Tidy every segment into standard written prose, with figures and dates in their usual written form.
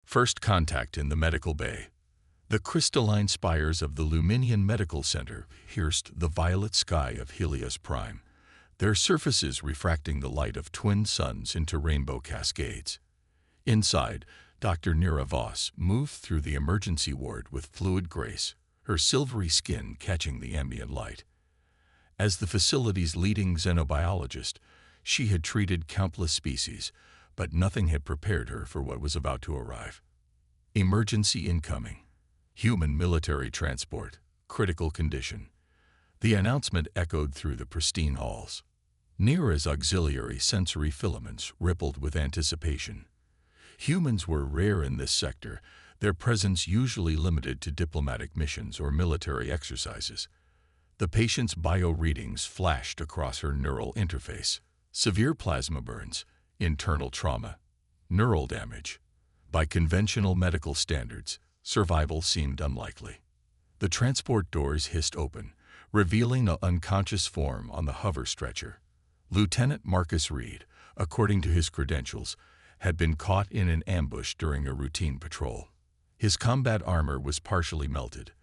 FirstContact in the medical bay. The crystalline spires of the Luminian Medical Center pierced the violet sky of Helios Prime, their surfaces refracting the light of twin suns into rainbow cascades. Inside, Dr. Nira Voss moved through the emergency ward with fluid grace, her silvery skin catching the ambient light. As the facility's leading xenobiologist, she had treated countless species, but nothing had prepared her for what was about to arrive. Emergency incoming. Human military transport. Critical condition. The announcement echoed through the pristine halls. Nira's auxiliary sensory filaments rippled with anticipation. Humans were rare in this sector, their presence usually limited to diplomatic missions or military exercises. The patient's bio-readings flashed across her neural interface. Severe plasma burns, internal trauma, neural damage. By conventional medical standards, survival seemed unlikely. The transport doors hissed open, revealing an unconscious form on the hover stretcher. Lieutenant Marcus Reed, according to his credentials, had been caught in an ambush during a routine patrol. His combat armor was partially melted,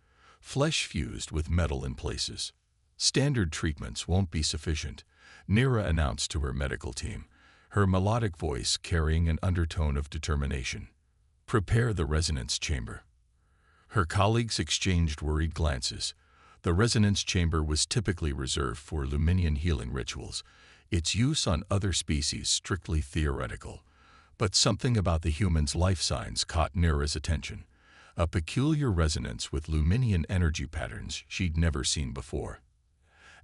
flesh fused with metal in places. Standard treatments won't be sufficient, Nira announced to her medical team, her melodic voice carrying an undertone of determination. Prepare the resonance chamber. Her colleagues exchanged worried glances. The resonance chamber was typically reserved for Luminian healing rituals, its use on other species strictly theoretical. But something about the human's life signs caught Nira's attention, a peculiar resonance with Luminian energy patterns she'd never seen before.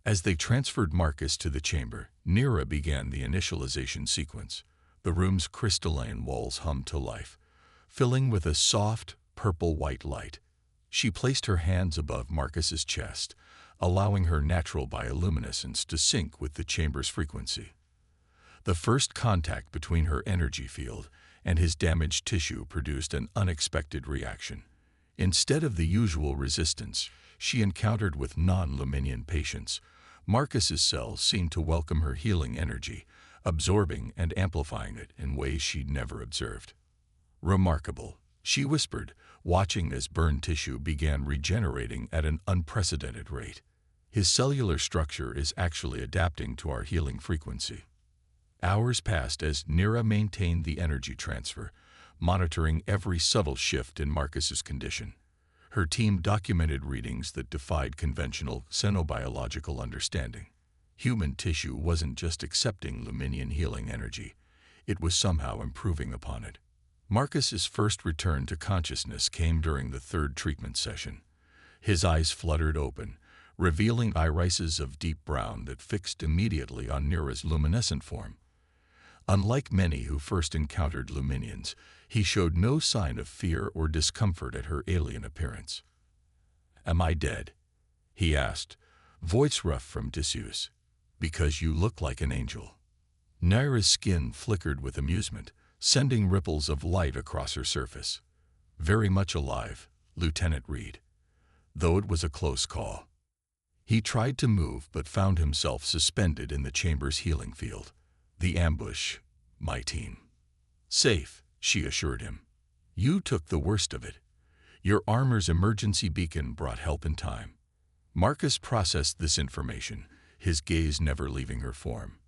As they transferred Marcus to the chamber, Nira began the initialization sequence. The room's crystalline walls hummed to life, filling with a soft, purple-white light. She placed her hands above Marcus's chest, allowing her natural bioluminescence to sync with the chamber's frequency. The first contact between her energy field and his damaged tissue produced an unexpected reaction. Instead of the usual resistance she encountered with non-Luminian patients, Marcus's cells seemed to welcome her healing energy, absorbing and amplifying it in ways she'd never observed. Remarkable, she whispered, watching as burned tissue began regenerating at an unprecedented rate. His cellular structure is actually adapting to our healing frequency. Hours passed as Nira maintained the energy transfer, monitoring every subtle shift in Marcus's condition. Her team documented readings that defied conventional xenobiological understanding. Human tissue wasn't just accepting Luminian healing energy, it was somehow improving upon it. Marcus's first return to consciousness came during the third treatment session. His eyes fluttered open, revealing irises of deep brown that fixed immediately on Nira's luminescent form. Unlike many who first encountered Luminians, he showed no sign of fear or discomfort at her alien appearance. "Am I dead?" he asked, voice rough from disuse. "Because you look like an angel." Nira's skin flickered with amusement, sending ripples of light across her surface. "Very much alive, Lieutenant Reed. Though it was a close call." He tried to move but found himself suspended in the chamber's healing field. "The ambush, my team." "Safe," she assured him. "You took the worst of it. Your armor's emergency beacon brought help in time." Marcus processed this information, his gaze never leaving her form.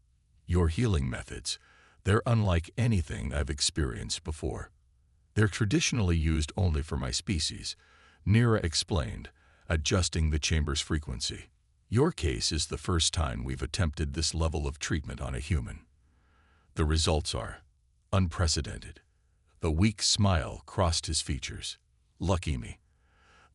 "Your healing methods, they're unlike anything I've experienced before. They're traditionally used only for my species," Nira explained, adjusting the chamber's frequency. "Your case is the first time we've attempted this level of treatment on a human. The results are unprecedented." The weak smile crossed his features. "Lucky me.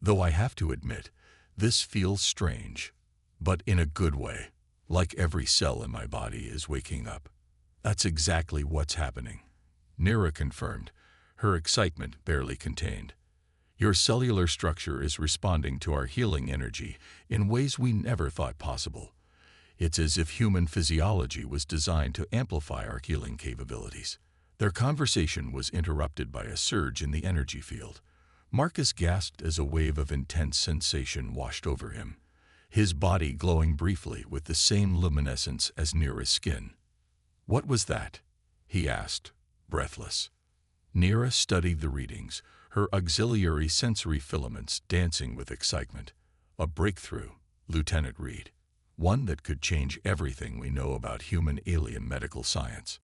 Though I have to admit, this feels strange, but in a good way, like every cell in my body is waking up." "That's exactly what's happening," Nira confirmed, her excitement barely contained. "Your cellular structure is responding to our healing energy in ways we never thought possible. It's as if human physiology was designed to amplify our healing capabilities." Their conversation was interrupted by a surge in the energy field. Marcus gasped as a wave of intense sensation washed over him, his body glowing briefly with the same luminescence as Nira's skin. "What was that?" he asked, breathless. Neera studied the readings, her auxiliary sensory filaments dancing with excitement. A breakthrough, Lieutenant Reed. One that could change everything we know about human-alien medical science.